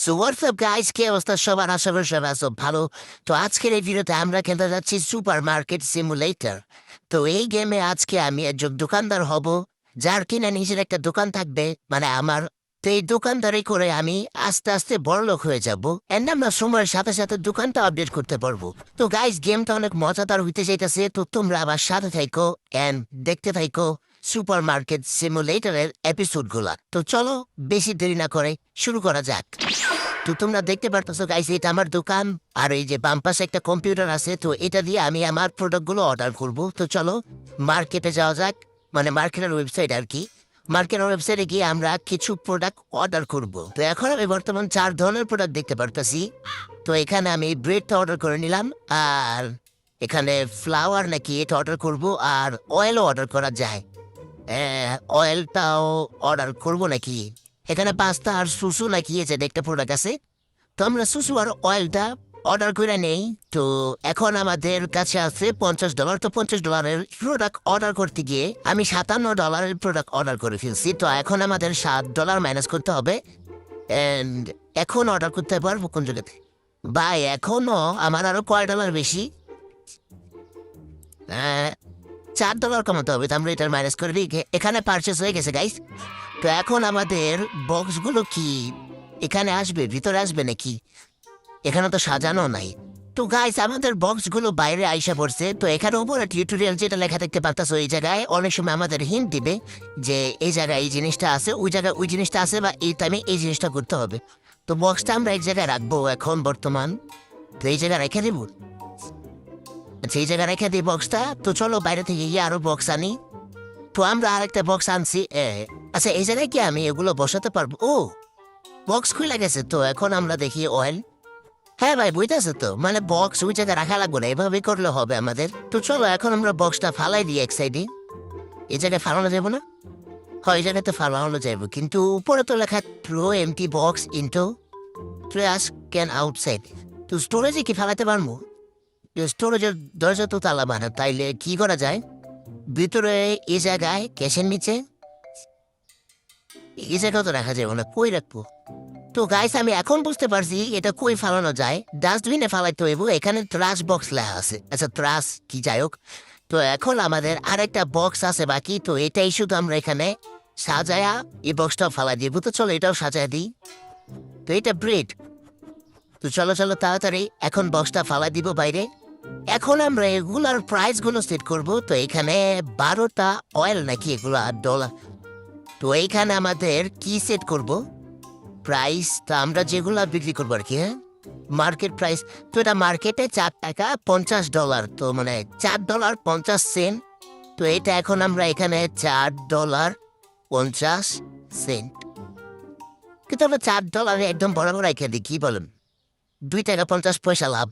So WhatsApp guys, কি অবস্থা সবার? আশা করি সবাই সব ভালো। তো আজকের এই ভিডিওতে আমরা খেলতে যাচ্ছি সুপার মার্কেট সিমুলেটর। তো এই গেমে আজকে আমি একজন দোকানদার হব, যার কিনা নিজের একটা দোকান থাকবে, মানে আমার। তো এই দোকানদারি করে আমি আস্তে আস্তে বড়লোক হয়ে যাব, এন্ড আমরা সময়ের সাথে সাথে দোকানটা আপডেট করতে পারবো। তো গাইস, গেমটা অনেক মজাদার হইতে যাইতেছে, তো তোমরা আবার সাথে থাইকো এন্ড দেখতে থাইকো সুপার মার্কেট সিমুলেটরের এপিসোডগুলা। তো চলো বেশি দেরি না করে শুরু করা যাক। তো তোমরা দেখতে পারতেছো গাইস, এটা আমার দোকান, আর এই যে বাম পাশে একটা কম্পিউটার আছে, তো এটা দিয়ে আমি আমার প্রোডাক্টগুলো অর্ডার করব। তো চলো মার্কেটে যাওয়া যাক, মানে মার্কেটের ওয়েবসাইট আর কি। মার্কেটের ওয়েবসাইটে গিয়ে আমরা কিছু প্রোডাক্ট অর্ডার করব। তো এখন আমি বর্তমান 4 ধরনের প্রোডাক্ট দেখতে পারতেছি। তো এখানে আমি ব্রেডটা অর্ডার করে নিলাম, আর এখানে ফ্লাওয়ার নাকি এটা অর্ডার করব, আর অয়েলও অর্ডার করা যায়। অয়েলটাও অর্ডার করব নাকি। এখানে পাস্তা আর সুসু নাকি আছে একটা প্রোডাক্ট আছে। তো আমরা সুসু আর অয়েলটা অর্ডার করে নেই। তো এখন আমাদের কাছে আছে $50। তো $50 প্রোডাক্ট অর্ডার করতে গিয়ে আমি $57 প্রোডাক্ট অর্ডার করে ফেলছি। তো এখন আমাদের $7 মাইনাস করতে হবে। অ্যান্ড এখন অর্ডার করতে পারবো কোন জায়গাতে? ভাই এখনো আমার আরো কয় ডলার বেশি? $4 কমাতে হবে। তো আমরা এটার মাইনাস করে দিই। এখানে পারচেস হয়ে গেছে গাইস। তো এখন আমাদের বক্সগুলো কি এখানে আসবে, ভিতরে আসবে নাকি? এখানে তো সাজানো নাই। তো গাইস, আমাদের বক্সগুলো বাইরে আইসা পড়ছে। তো এখানে উপরে টিউটোরিয়াল যেটা লেখা দেখতে পারতাছো, এই জায়গায় অনেক সময় আমাদের হিন্ট দিবে যে এই জায়গায় এই জিনিসটা আছে, ওই জায়গায় ওই জিনিসটা আছে, বা এই টাইমে এই জিনিসটা করতে হবে। তো বক্সটা আমরা এক জায়গায় রাখবো এখন বর্তমান। তো এই জায়গায় রেখে দেবো। আচ্ছা, এই জায়গায় রেখে দিই বক্সটা। তো চলো বাইরে থেকে গিয়ে আরো বক্স আনি। তো আমরা আরেকটা বক্স আনছি। আচ্ছা, এই জায়গায় কি আমি এগুলো বসাতে পারবো? ও, বক্স খুলে গেছে। তো এখন আমরা দেখি অয়েল। হ্যাঁ ভাই, বুঝতেছে তো, মানে বক্স ওই জায়গায় রাখা লাগবে না, এভাবে করলে হবে আমাদের। তো চলো এখন আমরা বক্সটা ফালাই দিই এক সাইডে। এই জায়গায় ফালানো যাবো না? হয়, এই জায়গায় তো ফালানো যাবো, কিন্তু উপরে তো লেখা throw empty box into trash can outside. তো স্টোরেজে কি ফালাতে পারবো? স্টোরেজের দরজা তো তালা মারা, তাইলে কি করা যায়? ভিতরে এই জায়গায় ক্যাশের নিচে এই জায়গাও তো রাখা যাবে না, কই রাখবো? তো গাইস, আমি এখন বুঝতে পারছি এটা কই ফালানো যায়। ডাস্টবিনে ফালাইতে হইব। এখানে ট্রাশ বক্স লেখা আছে। আচ্ছা, ট্রাশ কি, যাই হোক। তো এখন আমাদের আরেকটা বক্স আছে বাকি। তো এটাই শুধু আমরা এখানে সাজায়া এই বক্সটাও ফালাই দিব। তো চলো এটাও সাজায় দিই। তো এটা ব্রেড। তো চলো চলো তাড়াতাড়ি এখন বক্সটা ফালাই দিব বাইরে। এখন আমরা এগুলার প্রাইসগুলো সেট করব। তো এখানে 12টা অয়েল নাকি এগুলো $8। তো এইখানে আমাদের কি সেট করব? প্রাইস তো আমরা যেগুলো বিক্রি করবো আর কি। হ্যাঁ, মার্কেট প্রাইস। তো এটা মার্কেটে $4.50। তো মানে $4.50। তো এটা এখন আমরা এখানে $4.50। কিন্তু আমরা $4 একদম বরাবর রেখে দিই, কি বলেন? $2.50 লাভ।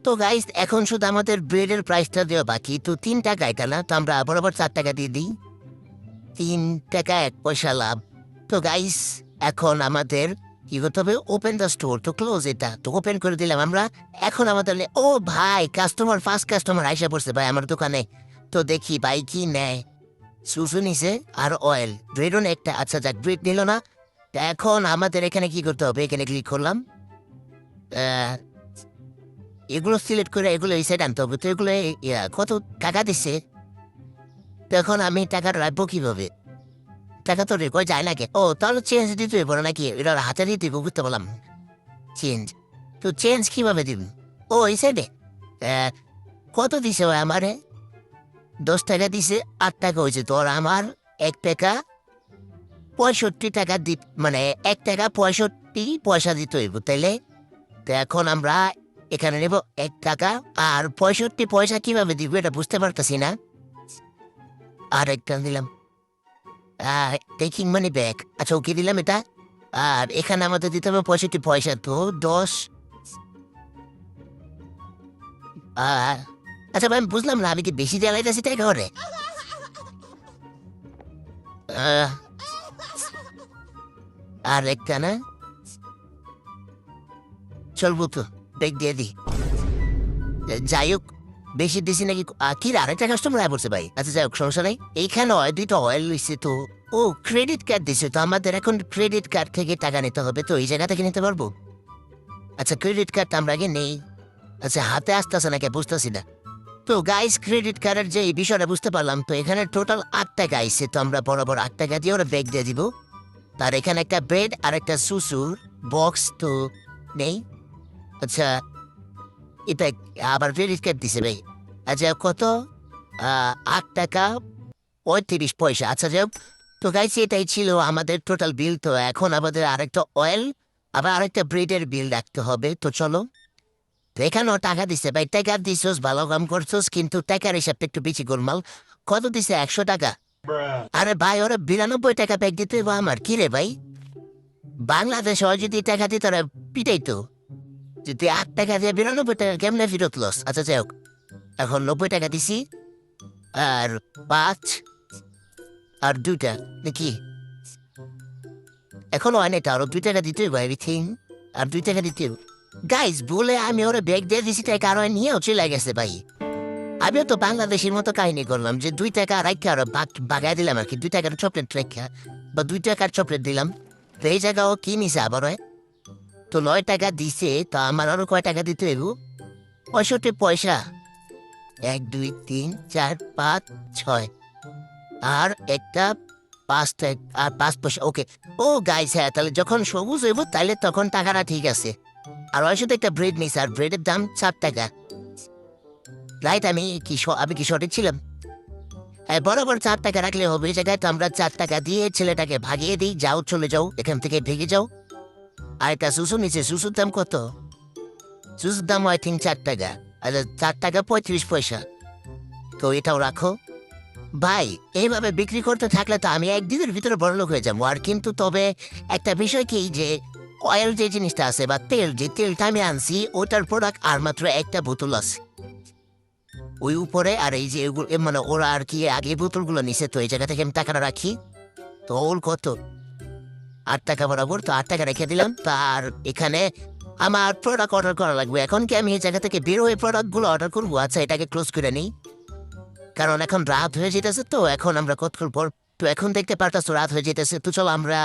তো গাইস, এখন শুধু আমাদের ব্রেডের প্রাইসটা দেওয়া বাকি। তো $3 এটা না, তো আমরা বরাবর $4 দিয়ে দিই। $3.01 লাভ। তো গাইস, এখন আমাদের কি করতে হবে? Open the store. তো ক্লোজ এটা, তো ওপেন করে দিলাম আমরা। এখন আমাদের ও ভাই, কাস্টমার, ফার্স্ট কাস্টমার আইসা পড়ছে ভাই আমার দোকানে। তো দেখি ভাই কি নেয়। সুসু নিছে আর অয়েল। ব্রেডও একটা। আচ্ছা যাক, ব্রেড নিল না। তা এখন আমাদের এখানে কি করতে হবে? এখানে ক্লিক করলাম। এগুলো সিলেক্ট করে এগুলো এই সাইড আনতে হবে। তো এগুলো কত টাকা দিচ্ছে? তো এখন আমি টাকাটা রাখবো কিভাবে? টাকা তো রেকর্ড যায় নাকি? ও, তাহলে চেঞ্জ দিতে হইব না নাকি? এটা হাতে দিয়ে দিব, বুঝতে পারলাম। চেঞ্জ। তো চেঞ্জ কিভাবে দিব? ও, এই সাইডে। কত দিছে ভাই আমারে? $10 দিছে, $8 হয়েছে। তোর আমার $1.65 মানে $1.65 দিতে হইব, তাইলে? তো এখন আমরা এখানে নেব $1 আর 65 পয়সা কিভাবে দিব এটা বুঝতে পারতেছি না। আর একটা দিলাম টেকিং মানি ব্যাক। আচ্ছা, ওকে দিলাম এটা। আর এখানে আমাদের দিতে হবে 65 পয়সা। তো 10। আচ্ছা ভাই, আমি বুঝলাম না, আমি কি বেশি দেওয়া লাইতেছি তাই ঘরে? আর একটা না, চলবো তো, ব্যাগ দিয়ে দিই। যাই হোক, বেশি দিছি নাকি? কি রে, আরেকটা কাস্টমার আয় পড়ছে ভাই। আচ্ছা যাই হোক, সমস্যা নাই। এইখানে 2টা অয়েল লইছে। তো ও, ক্রেডিট কার্ড দিছে। তো আমাদের এখন ক্রেডিট কার্ড থেকে টাকা নিতে হবে। তো এই জায়গা থেকে নিতে পারবো? আচ্ছা ক্রেডিট কার্ডটা আমরা আগে নেই। আচ্ছা হাতে আসতেছে নাকি বুঝতেছি না। তো গাইস ক্রেডিট কার্ডের যে এই বিষয়টা বুঝতে পারলাম, তো এখানে টোটাল 8 টাকা আইছে, তো আমরা বরাবর 8 টাকা দিয়ে ওরা ব্যাগ দিয়ে দিব। তার এখানে একটা ব্রেড আর একটা সুসুর বক্স তো নেই। আচ্ছা এটা আবার ক্রেডিট কার্ড দিছে ভাই। আচ্ছা কত 8 টাকা 35 পয়সা। আচ্ছা যাই হোক, তো গাইস এটাই ছিল আমাদের টোটাল বিল। তো এখন আমাদের আরেকটা অয়েল আবার আরেকটা ব্রেডের বিল রাখতে হবে। তো চলো, তো এখানেও টাকা দিছে ভাই, টাকা দিছোস ভালো কাম করছোস, কিন্তু টাকার হিসাবটা একটু বেশি গোলমাল। কত দিছে 100 টাকা? আরে ভাই ওরা 92 টাকা ব্যাগ দিতে হইবো আমার, কি রে ভাই? বাংলাদেশে ওরা যদি টাকা দিত ওরা পিটাইতো। যদি 8 টাকা দিয়ে 92 টাকা কেমনে ফেরত লস? আচ্ছা যাই হোক, এখন 90 টাকা দিছি আর 5 আর 2টা নাকি এখনো হয় না, এটা আরো 2 টাকা দিতে হইব এভরিথিং, আর 2 টাকা দিতে হইব। গাইজ বলে আমি ওরা ব্যাগ দিয়ে দিছি, টাকা আরো নিয়েও চলে গেছে ভাই। আমিও তো বাংলাদেশের মতো কাহিনী করলাম যে 2 টাকা রাখা আরো বাগায় দিলাম আর কি, 2 টাকার চকলেট রেখা বা 2 টাকার চকলেট দিলাম। তো এই জায়গাও কি নিছে আবার হয়? তো 9 টাকা দিছে, তো আমার আরো কয় টাকা দিতে হইব? 65 পয়সা। 1 2 3 4 5 6 আর একটা 5 পয়সা। ওকে, ও গাইস হ্যাঁ, তাহলে যখন সবুজ হইব তাহলে তখন টাকাটা ঠিক আছে। আর ওর সাথে একটা ব্রেড নিস, আর ব্রেডের দাম 4 টাকা। রাইট, আমি কি সঠিক ছিলাম? হ্যাঁ বরাবর 4 টাকা রাখলে হবে। এই জায়গায় তো আমরা 4 টাকা দিয়ে ছেলেটাকে ভাগিয়ে দিই, যাও চলে যাও এখান থেকে, ভেগে যাও। আর একটা সুসু নিচে, সুসুর দাম কত? সুসুর দাম আই থিঙ্ক 4 টাকা। আচ্ছা 4 টাকা 35 পয়সা। তো এটাও রাখো ভাই। এইভাবে বিক্রি করতে থাকলে তো আমি একদিনের ভিতরে বড়লোক হয়ে যাবো। আর কিন্তু তবে একটা বিষয় কি, যে অয়েল যে জিনিসটা আছে বা তেল, যে তেলটা আমি আনছি ওটার প্রোডাক্ট আর মাত্র একটা বোতল আছে ওই উপরে। আর এই যে মানে ওরা আর কি আগে বোতলগুলো নিছে, তো এই জায়গা থেকে আমি টাকাটা রাখি। তো ওর কত 8 টাকা বরাবর, তো 8 টাকা রেখে দিলাম। তার এখানে আমার প্রোডাক্ট অর্ডার করা লাগবে। এখন কি আমি এই জায়গা থেকে বের হয়ে প্রোডাক্টগুলো অর্ডার করবো? আচ্ছা এটাকে ক্লোজ করে নিই, কারণ এখন রাত হয়ে যেতেছে। তো এখন আমরা কতক্ষণ পর, তো এখন দেখতে পারতাছো রাত হয়ে যেতেছে। তো চলো আমরা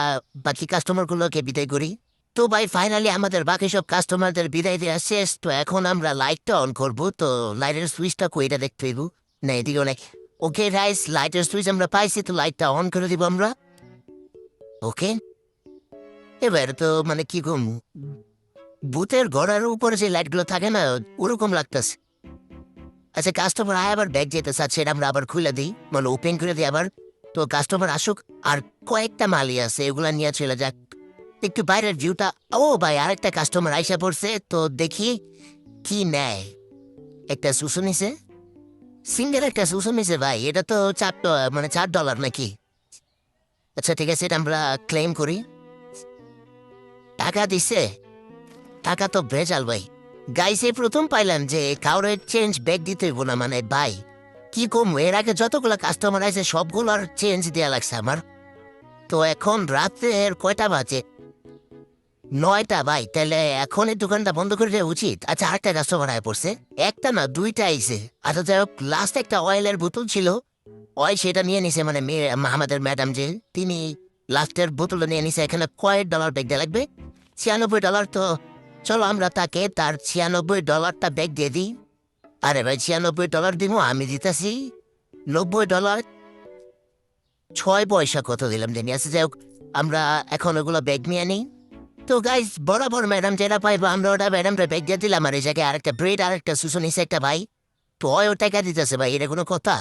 বাকি কাস্টমারগুলোকে বিদায় করি। তো ভাই ফাইনালি আমাদের বাকি সব কাস্টমারদের বিদায় দেওয়া শেষ। তো এখন আমরা লাইটটা অন করব। তো লাইটের সুইচটা কইটা দেখতে হইব না, এদিকে অনেক। ওকে রাইস, লাইটের সুইচ আমরা পাইছি, তো লাইটটা অন করে দিব আমরা। ওকে, এবার তো মানে কি কম, ভূতের ঘরের উপরে যে লাইটগুলো থাকে না ওরকম লাগতেছে। আচ্ছা কাস্টমার আয় আবার ব্যাগ যেতে চাচ্ছে, এটা আমরা আবার খুলে দিই, মানে ওপেন করে দিই আবার। তো কাস্টমার আসুক, আর কয়েকটা মালই আছে এগুলা নিয়ে চলে যাক। একটু বাইরের ভিউটা, ও ভাই আরেকটা কাস্টমার আইসা পড়ছে, তো দেখি কি নেয়। একটা সুসু নিছে, সিঙ্গেল একটা সুসু নিছে ভাই। এটা তো মানে $4 নাকি? আচ্ছা ঠিক আছে, এটা আমরা ক্লেম করি। টাকা দিছে, টাকা তো ভেজাল ভাই। গাইসে প্রথম পাইলাম যে কাউরে চেঞ্জ ব্যাগ দিতে হইব না, মানে ভাই কি কম, এর আগে যতগুলো কাস্টমার আছে সবগুলোর চেঞ্জ দেওয়া লাগছে আমার। তো এখন রাতের কয়টা বাজে? 9টা ভাই, তাহলে এখন এই দোকানটা বন্ধ করে দেওয়া উচিত। আচ্ছা আরেকটা কাস্টমার আয় পড়ছে, একটা না 2টা আইছে। আচ্ছা যাই হোক, লাস্ট একটা অয়েলের বোতল ছিল, অয়েল সেটা নিয়ে নিছে, মানে আমাদের ম্যাডাম যে তিনি লাস্টের বোতলটা নিয়ে নিছে। এখানে কয়েক ডলার ব্যাগ দেওয়া লাগবে, $96। তো চলো আমরা তাকে তার $96টা ব্যাগ দিয়ে দিই। আরে ভাই $96 দিব, আমি দিতেছি $90 6 পয়সা কত দিলাম জানি। আছে যাই হোক, আমরা এখন ওগুলো ব্যাগ নিয়ে নিই। তো গাইজ বরাবর ম্যাডাম যেটা পাইবো আমরা ওটা ম্যাডামটা ব্যাগ দিয়ে দিলাম। আর এই জায়গায় আরেকটা ব্রেড আর একটা সুসু নিছে একটা ভাই। তো ও টাকা দিতেছে ভাই, এটা কোনো কথা?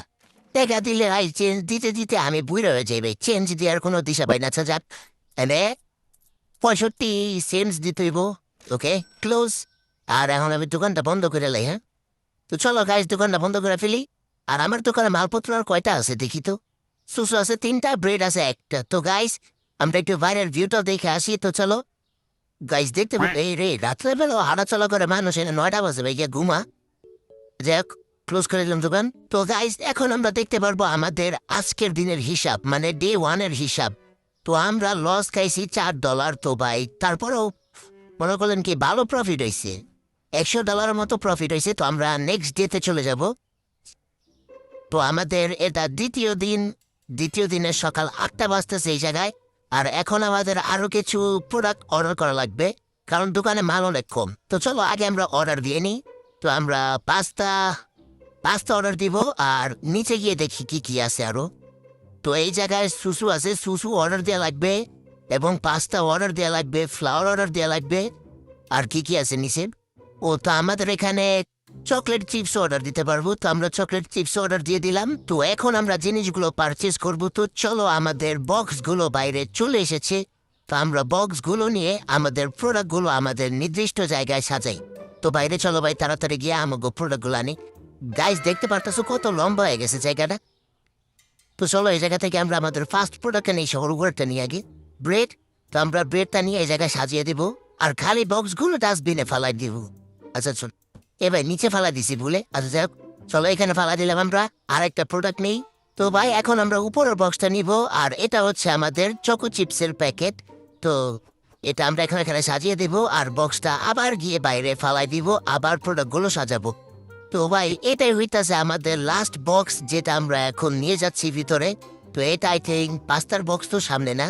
টাকা দিলে ভাই চেঞ্জ দিতে দিতে আমি বুড়ো হয়ে যাই ভাই, চেঞ্জ দেওয়ার কোনো দিশা পাই না। আচ্ছা যাক, এনে 65 সেন্টস দিতে হইব। ওকে ক্লোজ। আর এখন আমি দোকানটা বন্ধ করে লাই। হ্যাঁ তো চলো গাইজ দোকানটা বন্ধ করে ফেলি। আর আমার দোকানে মালপত্র আর কয়টা আছে দেখি তো। সুসু আছে 3টা, ব্রেড আছে একটা। তো গাইজ আমরা একটু বাইরের ভিউটা দেখে আসি। তো চলো গাইজ দেখতে এই রে রাত্রে বেলা হাঁটাচলা করে মানুষ, এনে 9টা বাজে ভাই, গিয়ে ঘুমা। যাক ক্লোজ করে দিলাম দোকান। তো গাইজ এখন আমরা দেখতে পারবো আমাদের আজকের দিনের হিসাব, মানে ডে 1-এর হিসাব। তো আমরা লস খাইছি $4। তো ভাই তারপরেও মনে করলেন কি ভালো প্রফিট হয়েছে, $100 মতো প্রফিট হয়েছে। তো আমরা নেক্সট ডেতে চলে যাব। তো আমাদের এটা দ্বিতীয় দিনের সকাল 8টা বাজতেছে এই জায়গায়। আর এখন আমাদের আরো কিছু প্রোডাক্ট অর্ডার করা লাগবে। কারণ দোকানে মাল অনেক কম। তো চলো আগে আমরা অর্ডার দিয়ে নিই। তো আমরা পাস্তা পাস্তা অর্ডার দিব, আর নিচে গিয়ে দেখি কি কি আছে আরো। তো এই জায়গায় সুসু আছে, সুসু অর্ডার দেওয়া লাগবে, এবং পাস্তা অর্ডার দেওয়া লাগবে, ফ্লাওয়ার অর্ডার দেওয়া লাগবে। আর কি কি আছে নিচে? ও তো আমাদের এখানে চকলেট চিপস অর্ডার দিতে পারবো, তো আমরা চকলেট চিপস অর্ডার দিয়ে দিলাম। তো এখন আমরা জিনিসগুলো পারচেস করব। তো চলো, আমাদের বক্সগুলো বাইরে চলে এসেছে। তো আমরা বক্সগুলো নিয়ে আমাদের প্রোডাক্টগুলো আমাদের নির্দিষ্ট জায়গায় সাজাই। তো বাইরে চলো ভাই, তাড়াতাড়ি গিয়ে আমাকে প্রোডাক্টগুলো আনি। গাইস, দেখতে পারতেছো কত লম্বা হয়ে গেছে জায়গাটা। তো চলো, এই জায়গা থেকে আমরা আমাদের ফার্স্ট প্রোডাক্টটা নিই, শহরগুলোটা নিয়ে আগে ব্রেড। তো আমরা ব্রেডটা নিয়ে এই জায়গায় সাজিয়ে দিব, আর খালি বক্সগুলো ডাস্টবিনে ফালাই দিব। আচ্ছা চল, এবার নিচে ফালা দিছি ভুলে। আচ্ছা যাক, চলো এখানে ফালা দিলাম আমরা। আর একটা প্রোডাক্ট নেই। তো ভাই এখন আমরা উপরের বক্সটা নিব, আর এটা হচ্ছে আমাদের চকো চিপসের প্যাকেট। তো এটা আমরা এখানে সাজিয়ে দিব, আর বক্সটা আবার গিয়ে বাইরে ফালাই দিব, আবার প্রোডাক্টগুলো সাজাবো। তো ভাই এটাই হইতাছে আমাদের লাস্ট বক্স, যেটা আমরা এখন নিয়ে যাচ্ছি ভিতরে। তো এটা আই থিঙ্ক পাস্তার বক্স, তো সামনে না,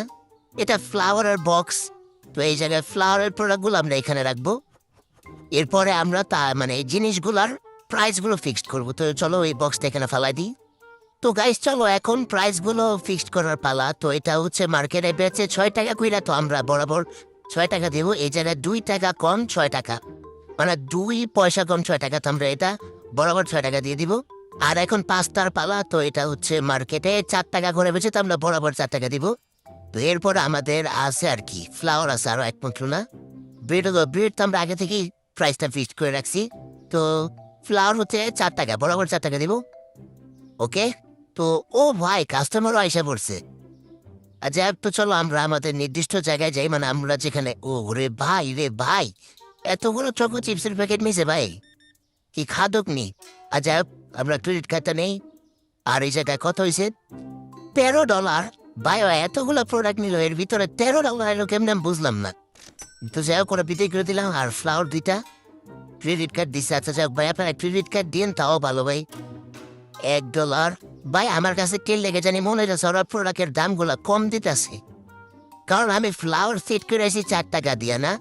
এটা ফ্লাওয়ারের বক্স। তো এই জায়গায় ফ্লাওয়ারের প্রোডাক্টগুলো আমরা এখানে রাখবো। এরপরে আমরা এই জিনিসগুলার প্রাইসগুলো ফিক্সড করবো। তো চলো এই বক্সটা এখানে ফেলাই দিই। তো গাইস চলো, এখন প্রাইসগুলো ফিক্সড করার পালা। তো এটা হচ্ছে মার্কেটে বেচে 6 টাকা কইরা, তো আমরা বরাবর 6 টাকা দেবো। এই জায়গায় 2 টাকা কম 6 টাকা, মানে 2 পয়সা কম 6 টাকা। তো আমরা এটা বরাবর 6 টাকা দিয়ে দিব। আর এখন পাস্তার পালা। তো এটা হচ্ছে মার্কেটে 4 টাকা করে বেচে, তো আমরা বরাবর 4 টাকা দিব। তো এরপর আমাদের আছে আর কি, ফ্লাওয়ার আছে আরো একমাত্র না। ব্রেড তো আমরা আগে থেকেই প্রাইসটা ফিক্সড করে রাখছি। তো ফ্লাওয়ার হচ্ছে 4 টাকা, বরাবর 4 টাকা দিব। ওকে। তো ও ভাই, কাস্টমারও আইসা পড়ছে। আচ্ছা, তো চলো আমরা আমাদের নির্দিষ্ট জায়গায় যাই, মানে আমরা যেখানে। ও রে ভাই, রে ভাই, এতগুলো চকো চিপসের প্যাকেট নিছে ভাই, কি খাদক নি। আচ্ছা, আমরা ক্রেডিট কার্ডটা নেই। আর এই জায়গায় কত হয়েছে? $13। ভাই এতগুলো প্রোডাক্ট নিল, এর ভিতরে $13 এলো কেমন আমি বুঝলাম না। তো যাই হোক, করে বিদায় করে দিলাম। আর ফ্লাওয়ার 2টা, ক্রেডিট কার্ড দিচ্ছে। আচ্ছা যাক ভাই, আপনারা ক্রেডিট কার্ড দিন, তাও ভালো ভাই। $1। ভাই আমার কাছে কে লেগে জানি মনে হচ্ছে ওরা প্রোডাক্টের দামগুলো কম দিতেছে, কারণ আমি ফ্লাওয়ার সেট করে আসি 4 টাকা দিয়ে না।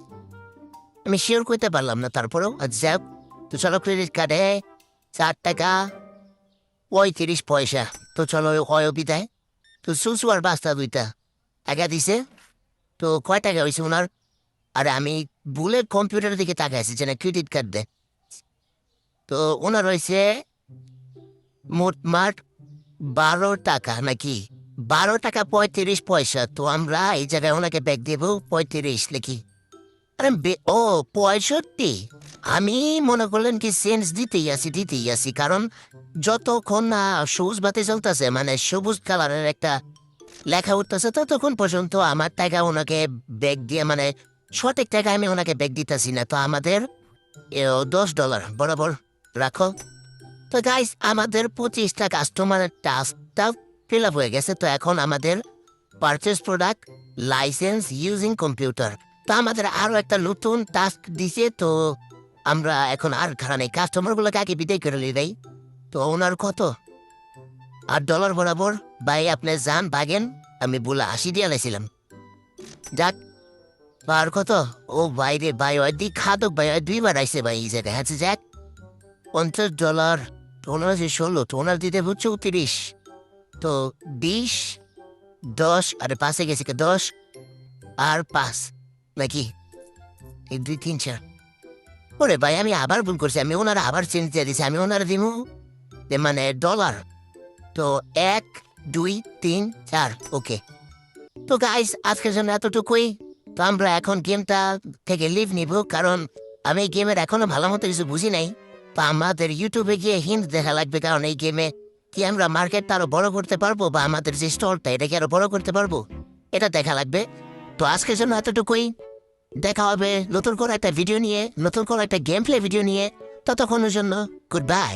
আমি শিওর করতে পারলাম না, তারপরেও যাক। তো চলো, ক্রেডিট কার্ডে 4 টাকা 35 পয়সা। তো চলো হয় বিদায়। তো সুসু আর বাস্তা 2টা টাকা দিছে। তো কয় টাকা হয়েছে ওনার? আরে আমি ভুলে কম্পিউটারের দিকে তাকাইছি যে না ক্রেডিট কার্ড দেয়। তো ওনার হয়েছে মোটমাট 12 টাকা নাকি, 12 টাকা 35 পয়সা। তো আমরা এই জায়গায় ওনাকে ব্যাগ দেবো 35 লিখি। আরে ও 65। আমি মনে করলেন কি সেন্স দিতেই আসি, কারণ যতক্ষণ না সবুজ বাতি চলতেছে, মানে সবুজ কালারের একটা লেখা উঠতেছে, ততক্ষণ পর্যন্ত আমার টাকা ওনাকে ব্যাগ দিয়ে, মানে সঠিক টাকা আমি ওনাকে ব্যাগ দিতেছি না। তো আমাদের $10 বরাবর রাখো। তো গাইস, আমাদের 25টা কাস্টমারের টাস্কটা ফিল আপ হয়ে গেছে। তো এখন আমাদের purchase product licence using computer. তো আমাদের আরও একটা নতুন টাস্ক দিছে। তো আমরা এখন আর খারাপ নেই, কাস্টমারগুলোকে আগে বিদায় করে নিই। তো ওনার কত? $8 বরাবর। ভাই আপনি যান, ভাগেন, আমি বলে 80 দিয়ে লাইছিলাম। যাক, আর কত? ও ভাই রে ভাই, ওই দি খাদক ভাই, ওই 2বার আইসে ভাই এই জায়গায়। আচ্ছা যাক, $50। তো ওনার আছে 16, তো ওনার দিতে হচ্ছে 30। তো 20, 10, আরে 5-এ গেছে 10 আর 5 নাকি, এই 2, 3, 4। ওরে ভাই, আমি আবার ভুল করছি, আমি ওনারা আবার চেঞ্জ দিয়ে দিছি। আমি ওনারা দিমু মানে ডলার। তো 1, 2, 3, 4। ওকে। তো গাইস, আজকের জন্য এতটুকুই। তো আমরা এখন গেমটা থেকে লিভ নিব, কারণ আমি এই গেমের এখনো ভালো মতো কিছু বুঝি নাই। তো আমাদের ইউটিউবে গিয়ে হিন্ট দেখা লাগবে, কারণ এই গেমে কি আমরা মার্কেটটা আরো বড় করতে পারবো, বা আমাদের যে স্টলটা এটাকে আরো বড় করতে পারবো, এটা দেখা লাগবে। তো আজকের জন্য এতটুকুই। দেখা হবে নতুন করে একটা ভিডিও নিয়ে, নতুন করে একটা গেম প্লে ভিডিও নিয়ে। ততক্ষণের জন্য গুড বাই।